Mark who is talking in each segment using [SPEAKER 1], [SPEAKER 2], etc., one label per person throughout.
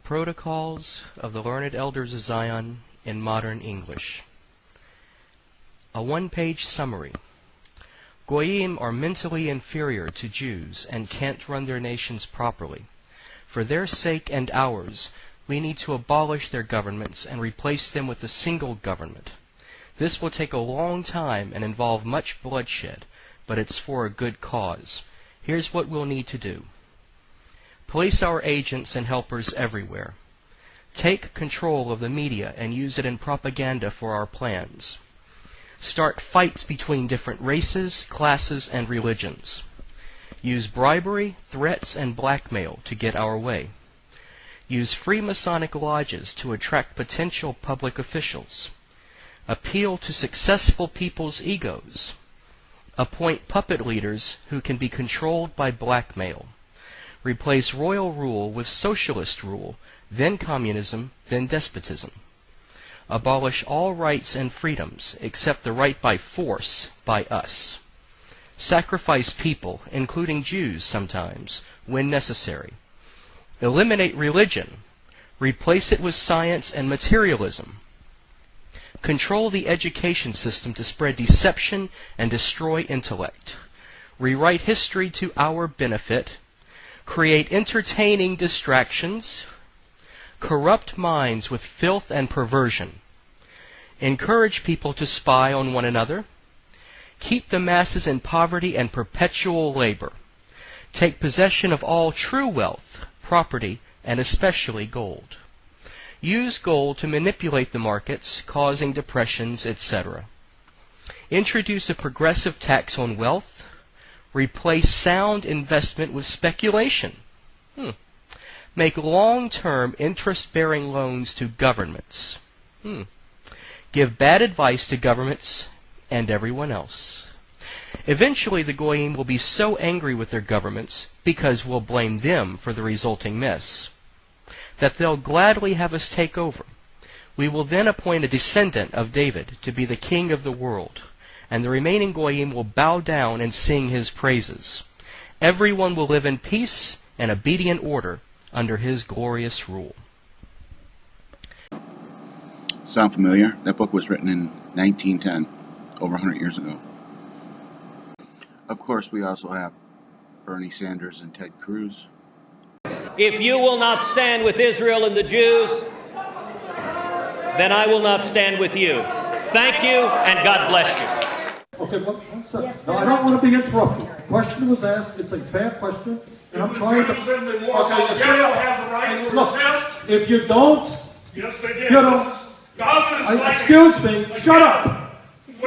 [SPEAKER 1] Protocols of the Learned Elders of Zion in Modern English. A one-page summary. Goyim are mentally inferior to Jews and can't run their nations properly. For their sake and ours, we need to abolish their governments and replace them with a single government. This will take a long time and involve much bloodshed, but it's for a good cause. Here's what we'll need to do. Place our agents and helpers everywhere. Take control of the media and use it in propaganda for our plans. Start fights between different races, classes, and religions. Use bribery, threats, and blackmail to get our way. Use free Masonic lodges to attract potential public officials. Appeal to successful people's egos. Appoint puppet leaders who can be controlled by blackmail. Replace royal rule with socialist rule, then communism, then despotism. Abolish all rights and freedoms except the right by force by us. Sacrifice people, including Jews sometimes, when necessary. Eliminate religion. Replace it with science and materialism. Control the education system to spread deception and destroy intellect. Rewrite history to our benefit. Create entertaining distractions. Corrupt minds with filth and perversion. Encourage people to spy on one another. Keep the masses in poverty and perpetual labor. Take possession of all true wealth, property, and especially gold. Use gold to manipulate the markets, causing depressions, etc. Introduce a progressive tax on wealth. Replace sound investment with speculation. Make long-term interest-bearing loans to governments. Give bad advice to governments and everyone else. Eventually the Goyim will be so angry with their governments, because we'll blame them for the resulting mess, that they'll gladly have us take over. We will then appoint a descendant of David to be the king of the world, and the remaining Goyim will bow down and sing his praises. Everyone will live in peace and obedient order under his glorious rule.
[SPEAKER 2] Sound familiar? That book was written in 1910, over 100 years ago. Of course, we also have Bernie Sanders and Ted Cruz.
[SPEAKER 3] If you will not stand with Israel and the Jews, then I will not stand with you. Thank you, and God bless you.
[SPEAKER 4] Okay, one second. Yes, no, I don't want to be interrupted. The question was asked. It's a fair question, and I'm trying to. Okay, you see,
[SPEAKER 5] have the right to
[SPEAKER 4] look,
[SPEAKER 5] resist.
[SPEAKER 4] if you don't,
[SPEAKER 5] Yes, they did.
[SPEAKER 4] you don't. Excuse me. Shut up.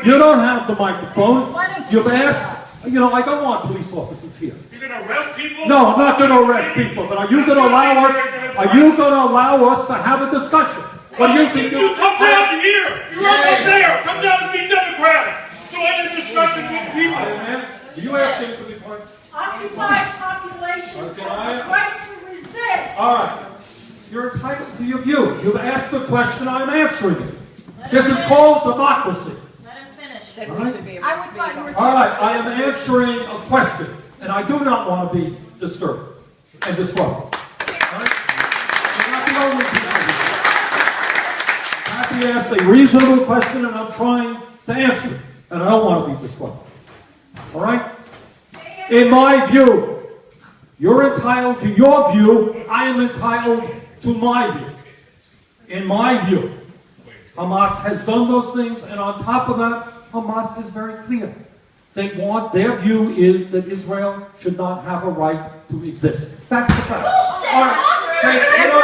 [SPEAKER 4] You don't have the microphone. You've asked. You know, I don't want police officers here.
[SPEAKER 5] You're going to arrest people?
[SPEAKER 4] No, I'm not going to arrest people. But are you going to allow us? Are you going to allow us to have a discussion? What do you think?
[SPEAKER 5] You come down here. You're up there. Come down and be Democratic. So any discussion with people.
[SPEAKER 4] Are you asking for the point?
[SPEAKER 6] Occupied populations have the right to resist.
[SPEAKER 4] All right. You're entitled to your view. You've asked the question, I'm answering it. This is called democracy.
[SPEAKER 6] Let him finish.
[SPEAKER 4] All right?
[SPEAKER 6] I would thought you were
[SPEAKER 4] All right, I am answering a question, and I do not want to be disturbed and disrupted. All right? You're not the only people here. Kathy asked a reasonable question, and I'm trying to answer it, and I don't want to be disrupted. All right? In my view, you're entitled to your view, I am entitled to my view. In my view, Hamas has done those things, and on top of that, Hamas is very clear. They want, their view is that Israel should not have a right to exist. That's the fact.
[SPEAKER 6] Bullshit!
[SPEAKER 4] All right. You know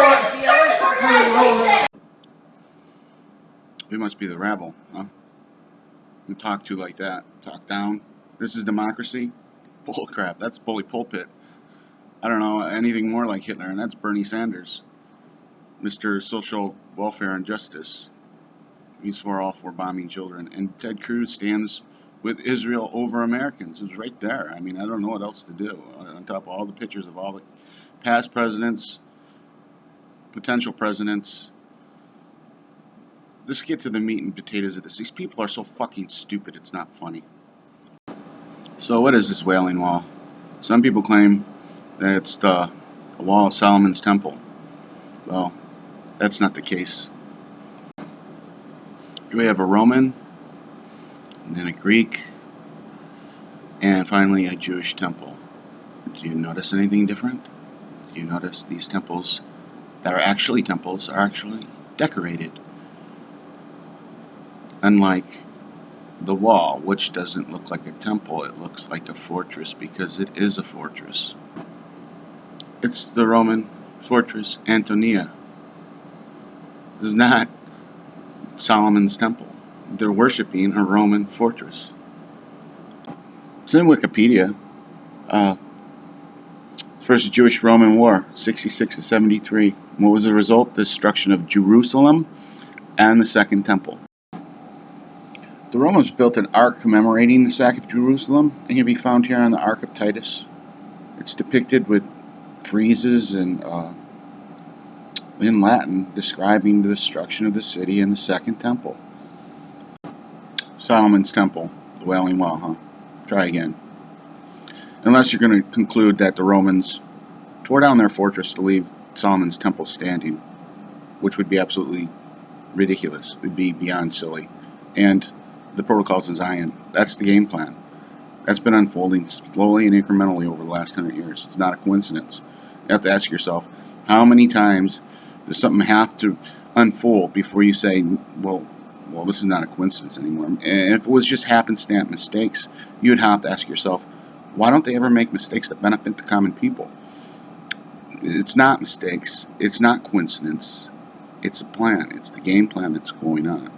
[SPEAKER 4] what?
[SPEAKER 2] We must be the rabble, huh? You talk to like that, talk down. This is democracy? Bull crap, that's bully pulpit. I don't know anything more like Hitler, and that's Bernie Sanders. Mr. Social Welfare and Justice. He's for bombing children. And Ted Cruz stands with Israel over Americans. It's right there. I mean, I don't know what else to do. On top of all the pictures of all the past presidents, potential presidents. Let's get to the meat and potatoes of this. These people are so fucking stupid, it's not funny. So what is this Wailing Wall? Some people claim that it's the wall of Solomon's temple. Well, that's not the case. We have a Roman, and then a Greek, and finally a Jewish temple. Do you notice anything different? Do you notice these temples that are actually temples are actually decorated? Unlike the wall, which doesn't look like a temple, it looks like a fortress because it is a fortress. It's the Roman fortress Antonia. This is not Solomon's temple. They're worshiping a Roman fortress. It's in Wikipedia. First Jewish-Roman War, 66 to 73. What was the result? The destruction of Jerusalem and the Second Temple. The Romans built an ark commemorating the sack of Jerusalem, and can be found here on the Ark of Titus. It's depicted with friezes and in Latin describing the destruction of the city and the Second Temple. Solomon's Temple, the Wailing Wall, huh? Try again. Unless you're going to conclude that the Romans tore down their fortress to leave Solomon's Temple standing, which would be absolutely ridiculous. It would be beyond silly. And the protocols of Zion, that's the game plan. That's been unfolding slowly and incrementally over the last 100 years. It's not a coincidence. You have to ask yourself, how many times does something have to unfold before you say, well, this is not a coincidence anymore? And if it was just happenstance mistakes, you would have to ask yourself, why don't they ever make mistakes that benefit the common people? It's not mistakes. It's not coincidence. It's a plan. It's the game plan that's going on.